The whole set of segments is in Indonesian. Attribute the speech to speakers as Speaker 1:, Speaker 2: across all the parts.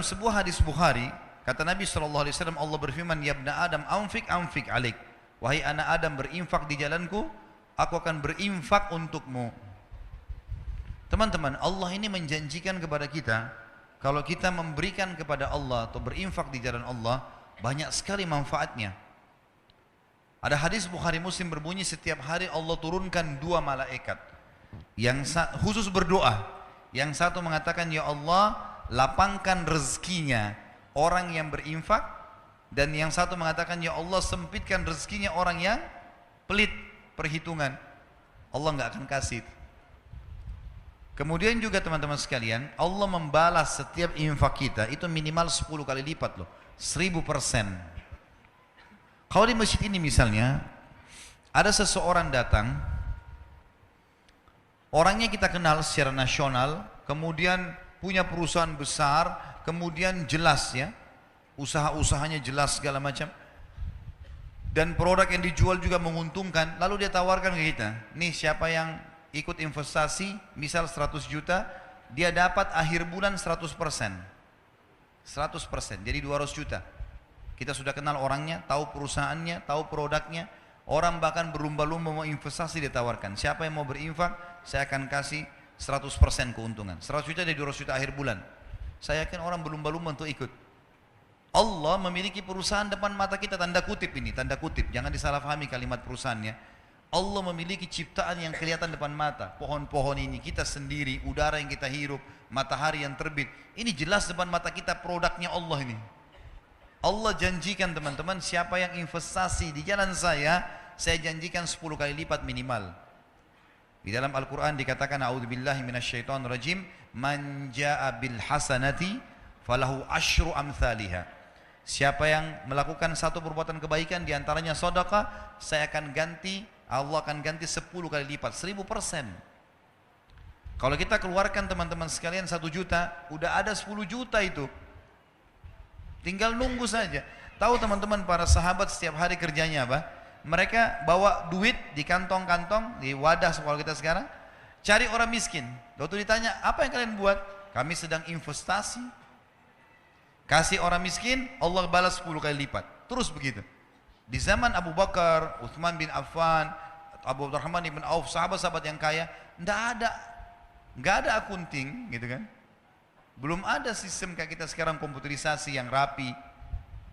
Speaker 1: dalam sebuah hadis Bukhari, kata Nabi SAW, Allah berfirman, ya ibna Adam, anfik alik. Wahai anak Adam, berinfak di jalanku, aku akan berinfak untukmu. Teman-teman, Allah ini menjanjikan kepada kita, kalau kita memberikan kepada Allah atau berinfak di jalan Allah, banyak sekali manfaatnya. Ada hadis Bukhari Muslim berbunyi, setiap hari Allah turunkan 2 malaikat yang khusus berdoa. Yang satu mengatakan, ya Allah, lapangkan rezekinya orang yang berinfak. Dan yang satu mengatakan, ya Allah, sempitkan rezekinya orang yang pelit perhitungan. Allah nggak akan kasih. Kemudian juga teman-teman sekalian, Allah membalas setiap infak kita itu minimal 10 kali lipat loh, 1000%. Kalau di masjid ini misalnya, ada seseorang datang, orangnya kita kenal secara nasional, kemudian punya perusahaan besar, kemudian jelas ya, usaha-usahanya jelas segala macam, dan produk yang dijual juga menguntungkan. Lalu dia tawarkan ke kita, nih siapa yang ikut investasi misal 100 juta, dia dapat akhir bulan 100%, jadi 200 juta. Kita sudah kenal orangnya, tahu perusahaannya, tahu produknya. Orang bahkan berlumba-lumba mau investasi, dia tawarkan, siapa yang mau berinfak, saya akan kasih 100% keuntungan. 100 juta dari 200 juta akhir bulan. Saya yakin orang berlumba-lumba untuk ikut. Allah memiliki perusahaan depan mata kita, tanda kutip ini, tanda kutip, jangan disalahpahami kalimat perusahaannya. Allah memiliki ciptaan yang kelihatan depan mata. Pohon-pohon ini, kita sendiri, udara yang kita hirup, matahari yang terbit. Ini jelas depan mata kita, produknya Allah ini. Allah janjikan teman-teman, siapa yang investasi di jalan saya janjikan 10 kali lipat minimal. Di dalam Al-Quran dikatakan, a'udzubillahi minasyaitonirrajim, man ja'a bil hasanati falahu asyru amthaliha. Siapa yang melakukan satu perbuatan kebaikan, diantaranya sedekah, Allah akan ganti 10 kali lipat, 1000%. Kalau kita keluarkan teman-teman sekalian 1 juta, udah ada 10 juta itu. Tinggal nunggu saja. Tahu teman-teman, para sahabat setiap hari kerjanya apa? Mereka bawa duit di kantong-kantong, di wadah kalau kita sekarang, cari orang miskin. Waktu ditanya, apa yang kalian buat? Kami sedang investasi. Kasih orang miskin, Allah balas 10 kali lipat. Terus begitu. Di zaman Abu Bakar, Uthman bin Affan, Abu Abdurrahman bin Auf, sahabat-sahabat yang kaya, nggak ada akunting, gitu kan? Belum ada sistem kayak kita sekarang, komputerisasi yang rapi.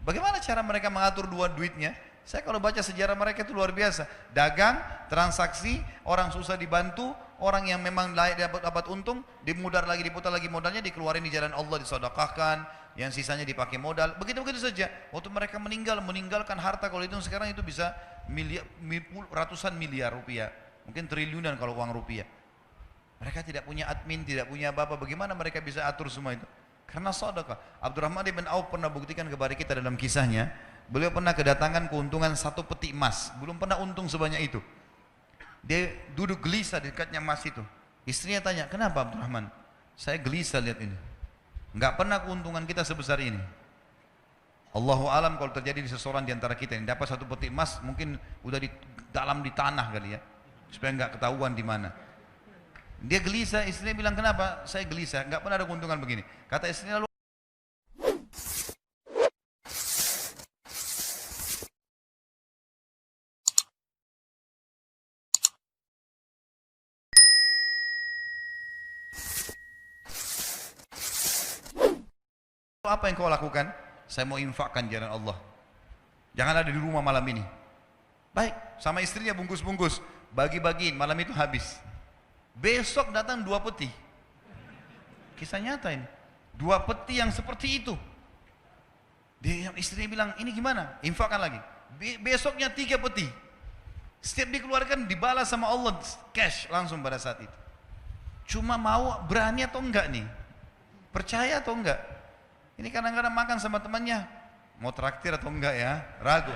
Speaker 1: Bagaimana cara mereka mengatur duitnya? Saya kalau baca sejarah mereka itu luar biasa. Dagang, transaksi, orang susah dibantu, orang yang memang layak dapat untung, diputar lagi modalnya, dikeluarin di jalan Allah, disedekahkan, yang sisanya dipakai modal. Begitu-begitu saja. Waktu mereka meninggalkan harta, kalau itu sekarang itu bisa ratusan miliar rupiah, mungkin triliunan kalau uang rupiah. Mereka tidak punya admin, tidak punya apa-apa. Bagaimana mereka bisa atur semua itu? Karena sedekah. Abdurrahman bin Auf pernah buktikan kepada kita dalam kisahnya, beliau pernah kedatangan keuntungan 1 peti emas, belum pernah untung sebanyak itu. Dia duduk gelisah di dekatnya emas itu. Istrinya tanya, kenapa Abdurrahman? Saya gelisah lihat ini, nggak pernah keuntungan kita sebesar ini. Allahu alam kalau terjadi di seseorang di antara kita yang dapat 1 peti emas, mungkin udah dalam di tanah kali ya, supaya nggak ketahuan di mana. Dia gelisah, istrinya bilang, kenapa? Saya gelisah, nggak pernah ada keuntungan begini. Kata istrinya, apa yang kau lakukan? Saya mau infakkan jalan Allah. Jangan ada di rumah malam ini. Baik, sama istrinya bungkus-bungkus, bagi-bagiin, malam itu habis. Besok datang 2 peti. Kisah nyata ini. 2 peti yang seperti itu. Dia istrinya bilang, ini gimana? Infakkan lagi. Besoknya 3 peti. Setiap dikeluarkan dibalas sama Allah cash langsung pada saat itu. Cuma mau berani atau enggak nih? Percaya atau enggak? Ini kadang-kadang makan sama temannya, mau traktir atau enggak ya? Ragu.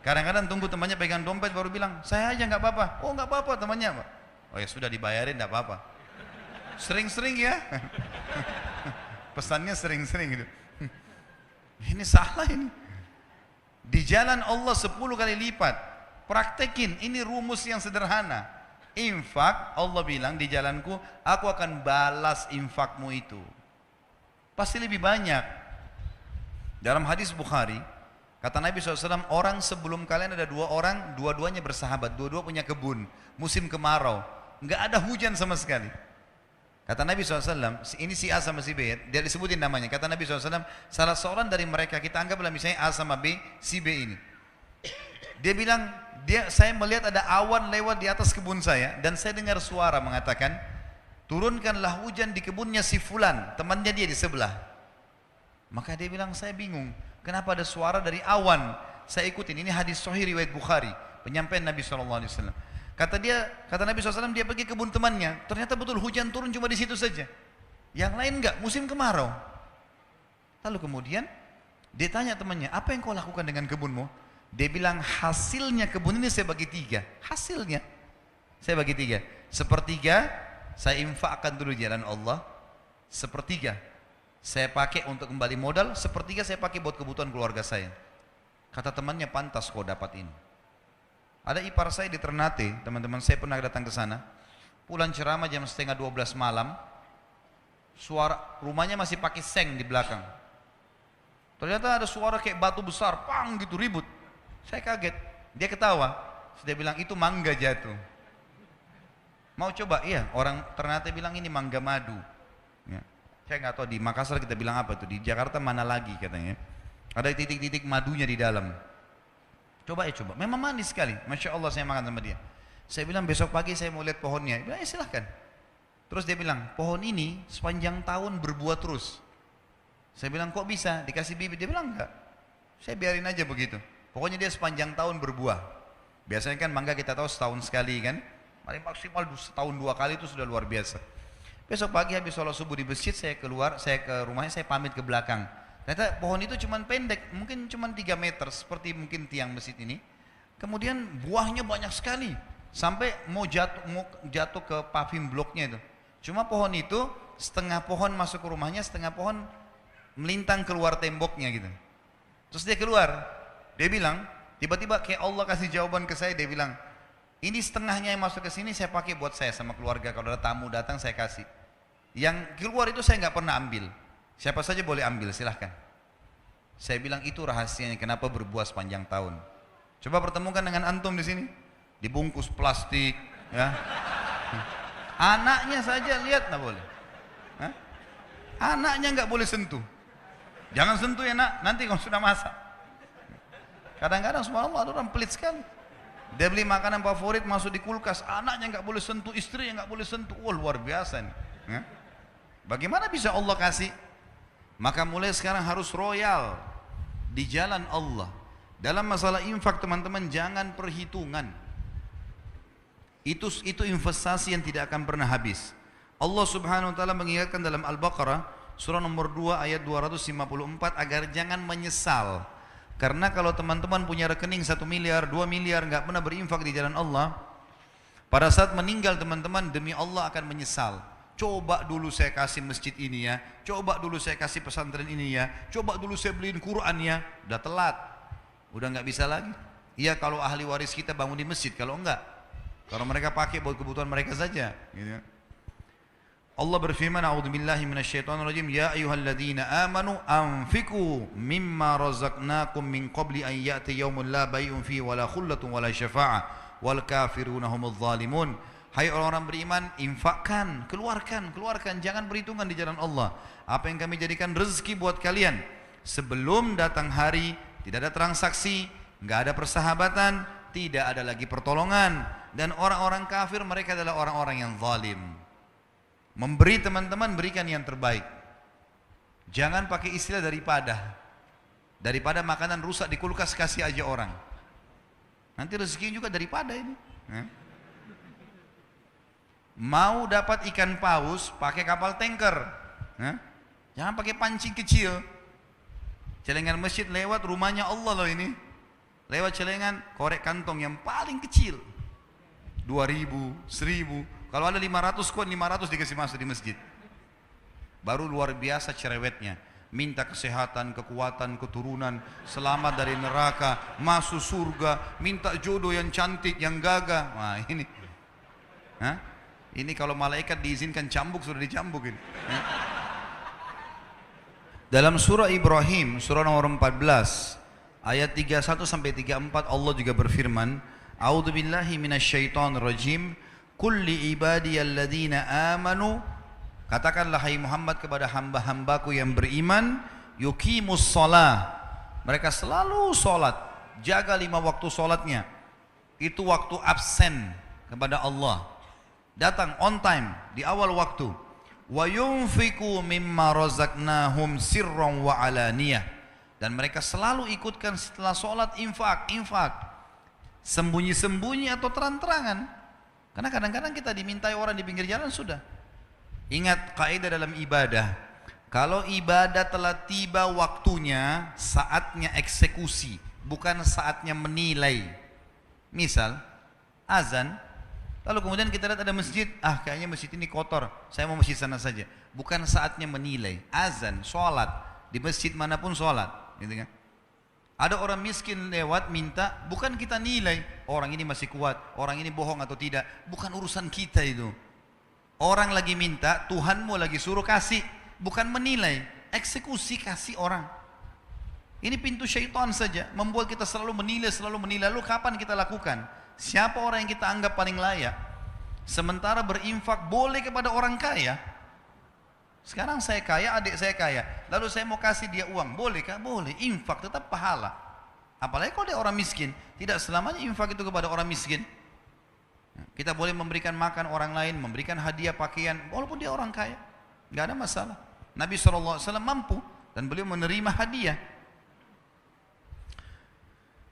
Speaker 1: Kadang-kadang tunggu temannya pegang dompet baru bilang, saya aja nggak apa-apa. Oh nggak apa-apa temannya, Pak. Oh ya sudah dibayarin nggak apa-apa. Sering-sering ya. Pesannya sering-sering gitu. Ini salah ini. Di jalan Allah 10 kali lipat. Praktekin, ini rumus yang sederhana. Infak, Allah bilang di jalanku, aku akan balas infakmu itu. Pasti lebih banyak. Dalam hadis Bukhari, kata Nabi SAW, orang sebelum kalian ada dua orang, dua-duanya bersahabat, dua-dua punya kebun, musim kemarau, nggak ada hujan sama sekali. Kata Nabi SAW, ini si A sama si B, dia disebutin namanya. Kata Nabi SAW, salah seorang dari mereka, kita anggaplah misalnya A sama B, si B ini. Dia bilang, saya melihat ada awan lewat di atas kebun saya, dan saya dengar suara mengatakan, turunkanlah hujan di kebunnya si Fulan, temannya dia di sebelah. Maka dia bilang, saya bingung, kenapa ada suara dari awan? Saya ikutin, ini hadis sahih riwayat Bukhari, penyampaian Nabi SAW. Kata Nabi SAW, dia pergi kebun temannya, ternyata betul hujan turun cuma di situ saja. Yang lain enggak, musim kemarau. Lalu kemudian, dia tanya temannya, apa yang kau lakukan dengan kebunmu? Dia bilang, hasilnya kebun ini saya bagi tiga. Hasilnya, saya bagi tiga. Sepertiga, saya infakkan dulu jalan Allah. Sepertiga, saya pakai untuk kembali modal. Sepertiga saya pakai buat kebutuhan keluarga saya. Kata temannya, pantas kau dapat ini. Ada ipar saya di Ternate, teman-teman saya pernah datang ke sana. Pulang ceramah jam 11:30 malam, suara rumahnya masih pakai seng di belakang. Ternyata ada suara kayak batu besar, pang gitu ribut. Saya kaget, dia ketawa. Dia bilang itu mangga jatuh. Mau coba? Iya, orang Ternate bilang ini mangga madu. Ya. Saya nggak tahu di Makassar kita bilang apa tuh, di Jakarta mana lagi katanya. Ada titik-titik madunya di dalam. Coba ya coba, memang manis sekali. Masya Allah saya makan sama dia. Saya bilang besok pagi saya mau lihat pohonnya. Dia bilang ya silahkan. Terus dia bilang pohon ini sepanjang tahun berbuah terus. Saya bilang kok bisa dikasih bibit? Dia bilang enggak. Saya biarin aja begitu. Pokoknya dia sepanjang tahun berbuah. Biasanya kan mangga kita tahu setahun sekali kan. Paling maksimal setahun 2 kali itu sudah luar biasa. Besok pagi habis sholat subuh di masjid saya keluar, saya ke rumahnya, saya pamit ke belakang. Ternyata pohon itu cuma pendek, mungkin cuma 3 meter seperti mungkin tiang masjid ini. Kemudian buahnya banyak sekali sampai mau jatuh ke paving bloknya itu. Cuma pohon itu setengah pohon masuk ke rumahnya, setengah pohon melintang keluar temboknya gitu. Terus dia keluar, dia bilang, tiba-tiba kayak Allah kasih jawaban ke saya, dia bilang, ini setengahnya yang masuk ke sini saya pakai buat saya sama keluarga, kalau ada tamu datang saya kasih. Yang keluar itu saya nggak pernah ambil. Siapa saja boleh ambil, silahkan. Saya bilang itu rahasianya kenapa berbuah sepanjang tahun. Coba pertemukan dengan antum di sini, dibungkus plastik, ya. Anaknya saja lihat nggak boleh. Hah? Anaknya nggak boleh sentuh. Jangan sentuh ya nak, nanti kalau sudah masak. Kadang-kadang subhanallah ada orang pelit sekali. Dia beli makanan favorit masuk di kulkas, anaknya nggak boleh sentuh, istrinya nggak boleh sentuh. Wah luar biasa nih. Ya. Bagaimana bisa Allah kasih? Maka mulai sekarang harus royal di jalan Allah. Dalam masalah infak teman-teman jangan perhitungan. Itu investasi yang tidak akan pernah habis. Allah Subhanahu wa taala mengingatkan dalam Al-Baqarah surah nomor 2 ayat 254 agar jangan menyesal. Karena kalau teman-teman punya rekening 1 miliar, 2 miliar nggak pernah berinfak di jalan Allah, pada saat meninggal teman-teman demi Allah akan menyesal. Coba dulu saya kasih masjid ini ya, coba dulu saya kasih pesantren ini ya, coba dulu saya beliin Quran ya, udah telat, udah nggak bisa lagi. Iya kalau ahli waris kita bangun di masjid, kalau enggak, kalau mereka pakai buat kebutuhan mereka saja. Gitu. Allah berfirman, "A'udzubillahi minasyaitonirrajim, ya ayyuhalladzina amanu anfiqu mimma razaqnakum min qabli an ya'ti yaumun la bai'un fihi wala khullatun wala syafa'ah wal kafiruna humudz zalimun." Hai orang-orang beriman, infakkan, keluarkan, jangan berhitungan di jalan Allah. Apa yang kami jadikan rezeki buat kalian. Sebelum datang hari, tidak ada transaksi, nggak ada persahabatan, tidak ada lagi pertolongan. Dan orang-orang kafir mereka adalah orang-orang yang zalim. Memberi teman-teman, berikan yang terbaik. Jangan pakai istilah daripada. Daripada makanan rusak di kulkas, kasih aja orang. Nanti rezeki juga daripada ini. Mau dapat ikan paus, pakai kapal tanker. Jangan pakai pancing kecil. Celengan masjid lewat rumahnya Allah loh ini. Lewat celengan, korek kantong yang paling kecil. 2.000, 1.000. Kalau ada 500 koin, 500 dikasih masuk di masjid. Baru luar biasa cerewetnya. Minta kesehatan, kekuatan, keturunan, selamat dari neraka, masuk surga, minta jodoh yang cantik, yang gagah. Wah ini. Ini kalau malaikat diizinkan cambuk, sudah dicambuk ini. Dalam surah Ibrahim, surah nomor 14, ayat 31 sampai 34 Allah juga berfirman, A'udzu billahi minasyaitonir rajim, Qul li ibadiyalladzina amanu, katakanlah hai Muhammad kepada hamba-hambaku yang beriman, yuqimus shalah, mereka selalu salat, jaga 5 waktu salatnya. Itu waktu absen kepada Allah. Datang on time di awal waktu. Wa yunfiqu mimma razaqnahum sirran wa alaniyah, dan mereka selalu ikutkan setelah sholat infak, sembunyi-sembunyi atau terang-terangan, karena kadang-kadang kita dimintai orang di pinggir jalan sudah. Ingat kaidah dalam ibadah, kalau ibadah telah tiba waktunya, saatnya eksekusi, bukan saatnya menilai. Misal azan, lalu kemudian kita lihat ada masjid, kayaknya masjid ini kotor, saya mau masjid sana saja. Bukan saatnya menilai. Azan, sholat, di masjid manapun sholat, gitu kan. Ada orang miskin lewat minta, bukan kita nilai, orang ini masih kuat, orang ini bohong atau tidak. Bukan urusan kita itu. Orang lagi minta, Tuhanmu lagi suruh kasih, bukan menilai, eksekusi kasih orang. Ini pintu syaitan saja, membuat kita selalu menilai. Lalu kapan kita lakukan? Siapa orang yang kita anggap paling layak? Sementara berinfak boleh kepada orang kaya. Sekarang saya kaya, adik saya kaya, lalu saya mau kasih dia uang, bolehkah? Boleh. Infak tetap pahala. Apalagi kalau dia orang miskin. Tidak selamanya infak itu kepada orang miskin. Kita boleh memberikan makan orang lain, memberikan hadiah pakaian, walaupun dia orang kaya, nggak ada masalah. Nabi SAW mampu dan beliau menerima hadiah.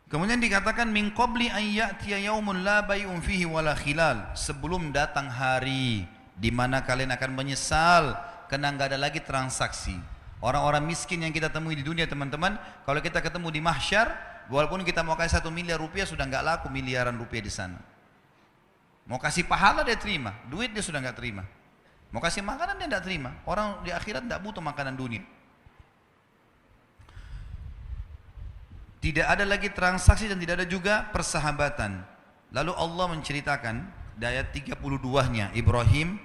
Speaker 1: Kemudian dikatakan min qabli an ya'tiya yaumun la bai'un fihi wala khilal, sebelum datang hari di mana kalian akan menyesal karena enggak ada lagi transaksi. Orang-orang miskin yang kita temui di dunia, teman-teman, kalau kita ketemu di mahsyar, walaupun kita mau kasih 1 miliar rupiah sudah enggak laku miliaran rupiah di sana. Mau kasih pahala dia terima, duit dia sudah enggak terima. Mau kasih makanan dia enggak terima. Orang di akhirat enggak butuh makanan dunia. Tidak ada lagi transaksi dan tidak ada juga persahabatan. Lalu Allah menceritakan di ayat 32-nya Ibrahim,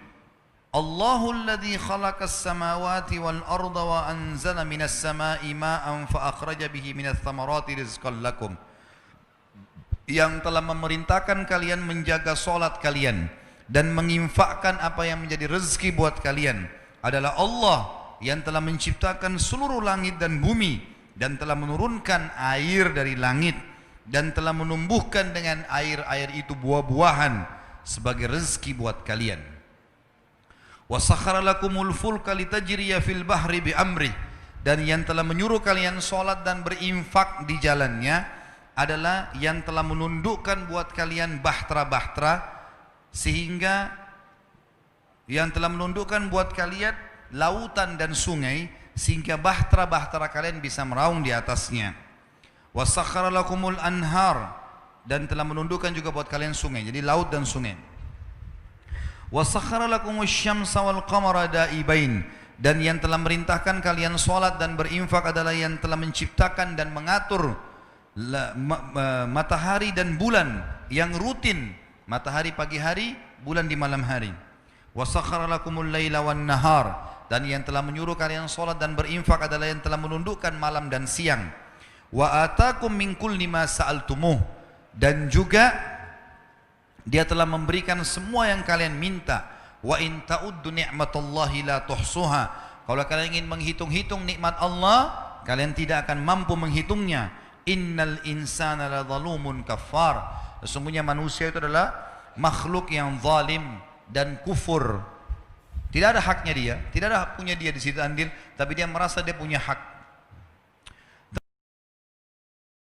Speaker 1: Allahul ladzi khalaqas samawati wal arda wa anzala minas samai ma'an fa akhraja bihi minats thamarati rizqan lakum. Yang telah memerintahkan kalian menjaga salat kalian dan menginfakkan apa yang menjadi rezeki buat kalian adalah Allah yang telah menciptakan seluruh langit dan bumi, dan telah menurunkan air dari langit, dan telah menumbuhkan dengan air-air itu buah-buahan sebagai rezeki buat kalian. Wa sakhkhara lakumul fulka litajriya fil bahri bi amri, dan yang telah menyuruh kalian salat dan berinfak di jalannya adalah yang telah menundukkan buat kalian bahtera-bahtera, sehingga yang telah menundukkan buat kalian lautan dan sungai, sehingga bahtera-bahtera kalian bisa meraung di atasnya. Wa sakhkhara lakumul anhar, dan telah menundukkan juga buat kalian sungai, jadi laut dan sungai. Wa sakhkhara lakumus syamsa wal qamara daibain, dan yang telah merintahkan kalian salat dan berinfak adalah yang telah menciptakan dan mengatur matahari dan bulan yang rutin, matahari pagi hari, bulan di malam hari. Wa sakhkhara lakumul laila wan nahar, dan yang telah menyuruh kalian salat dan berinfak adalah yang telah menundukkan malam dan siang. Wa atakum min kulli ma sa'altumuh, dan juga dia telah memberikan semua yang kalian minta. Wa in ta'uddu ni'matallahi la tuhsuha, kalau kalian ingin menghitung-hitung nikmat Allah, kalian tidak akan mampu menghitungnya. Innal insana la zalumun kafar, sesungguhnya manusia itu adalah makhluk yang zalim dan kufur. Tidak ada haknya dia, tidak ada hak punya dia di situ andil, tapi dia merasa dia punya hak.